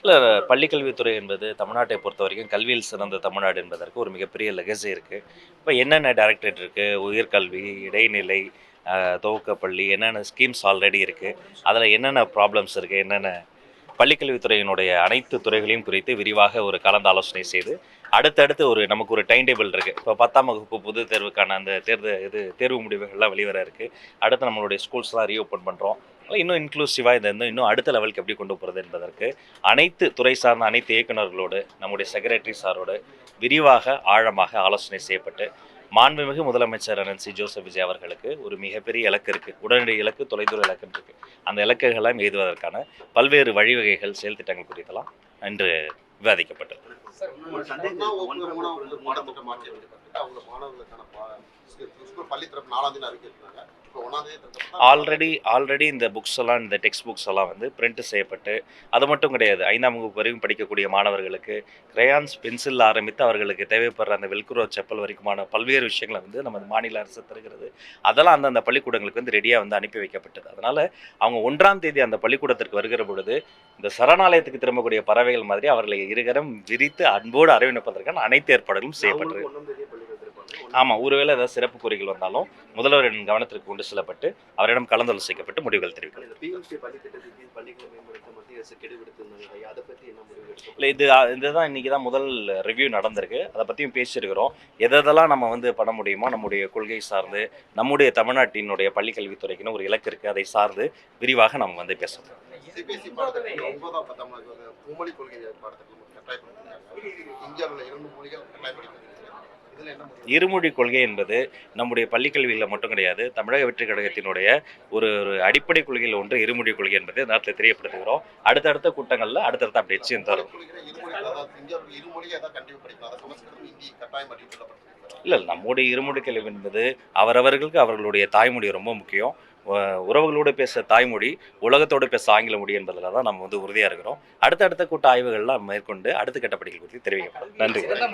இல்லை, பள்ளிக்கல்வித்துறை என்பது தமிழ்நாட்டை பொறுத்த வரைக்கும் கல்வியில் சிறந்த தமிழ்நாடு என்பதற்கு ஒரு மிகப்பெரிய லெகசி இருக்குது. இப்போ என்னென்ன டைரக்டரேட் இருக்குது, உயர்கல்வி, இடைநிலை, துவக்கப்பள்ளி, என்னென்ன ஸ்கீம்ஸ் ஆல்ரெடி இருக்குது, அதில் என்னென்ன ப்ராப்ளம்ஸ் இருக்குது, என்னென்ன பள்ளிக்கல்வித்துறையினுடைய அனைத்து துறைகளையும் குறித்து விரிவாக ஒரு கலந்து ஆலோசனை செய்து அடுத்தடுத்து நமக்கு ஒரு டைம் டேபிள் இருக்குது. இப்போ 10ஆம் வகுப்பு பொது தேர்வுக்கான அந்த தேர்வு முடிவுகள்லாம் வெளிவர இருக்குது. அடுத்து நம்மளுடைய ஸ்கூல்ஸ்லாம் ரீஓப்பன் பண்ணுறோம். இன்னும் இன்க்ளூசிவாக இதை இன்னும் அடுத்த லெவலுக்கு எப்படி கொண்டு போகிறது என்பதற்கு அனைத்து துறை சார்ந்த அனைத்து இயக்குநர்களோடு நம்முடைய செக்ரட்டரி சாரோடு விரிவாக ஆழமாக ஆலோசனை செய்யப்பட்டு மாண்புமிகு முதலமைச்சர் அண்ணன் சி. ஜோசப் விஜய் அவர்களுக்கு ஒரு மிகப்பெரிய இலக்கு இருக்குது. உடனடி இலக்கு, தொலைதூர இலக்குன்னு இருக்குது. அந்த இலக்குகள்லாம் எய்துவதற்கான பல்வேறு வழிவகைகள், செயல் திட்டங்கள் குறித்தெல்லாம் இன்று விவாதிக்கப்பட்டது. ஆல்ரெடி இந்த புக்ஸ் எல்லாம், இந்த டெக்ஸ்ட் புக்ஸ் எல்லாம் பிரிண்ட் செய்யப்பட்டு, அது மட்டும் கிடையாது, 5ஆம் வகுப்பு வரைக்கும் படிக்கக்கூடிய மாணவர்களுக்கு கிரையான்ஸ், பென்சில் ஆரம்பித்து அவர்களுக்கு தேவைப்படுற அந்த வெல்க்ரோ செப்பல் வரைக்குமான பல்வேறு விஷயங்களை நம்ம மாநில அரசு தருகிறது. அதெல்லாம் அந்தந்த பள்ளிக்கூடங்களுக்கு ரெடியாக அனுப்பி வைக்கப்பட்டது. அதனால் அவங்க 1ஆம் தேதி அந்த பள்ளிக்கூடத்திற்கு வருகிற பொழுது இந்த சரணாலயத்துக்கு திரும்பக்கூடிய பறவைகள் மாதிரி அவர்களை இருகரம் விரித்து அன்போடு அரவணைப்பதற்கான அனைத்து ஏற்பாடுகளும் செய்யப்பட்டிருக்கு. ஆமாம், ஒருவேளை ஏதாவது சிறப்பு குறைகள் வந்தாலும் முதல்வரின் கவனத்திற்கு கொண்டு செல்லப்பட்டு அவரிடம் கலந்தாலோசிக்கப்பட்டு முடிவுகள் தெரிவிக்கும். இல்லை, இதுதான் இன்றைக்கி தான் முதல் ரிவ்யூ நடந்திருக்கு. அதை பற்றியும் பேசியிருக்கிறோம். எதெல்லாம் நம்ம பண்ண முடியுமோ நம்முடைய கொள்கை சார்ந்து, நம்முடைய தமிழ்நாட்டினுடைய பள்ளிக்கல்வித்துறைக்குன்னு ஒரு இலக்கு இருக்குது, அதை சார்ந்து விரிவாக நம்ம பேசணும். இருமொழி கொள்கை என்பது நம்முடைய பள்ளிக்கல்வியில் மட்டும் கிடையாது, தமிழக வெற்றி கழகத்தினுடைய ஒரு அடிப்படை கொள்கையில் ஒன்று இருமொழி கொள்கை என்பது நேரத்தில் தெரியப்படுத்துகிறோம். அடுத்தடுத்த கூட்டங்களில் அடுத்தடுத்த அப்டேட்ஸையும் தரும். இல்லை, நம்முடைய இருமொழி கல்வி என்பது அவரவர்களுக்கு அவர்களுடைய தாய்மொழி ரொம்ப முக்கியம். உறவுகளோடு பேச தாய்மொழி, உலகத்தோடு பேச ஆங்கில மொழி என்பதில் தான் நம்ம உறுதியாக இருக்கிறோம். அடுத்தடுத்த கூட்ட ஆய்வுகள்லாம் மேற்கொண்டு அடுத்த கட்ட படிகள் குறித்து தெரிவிக்கப்படும். நன்றி.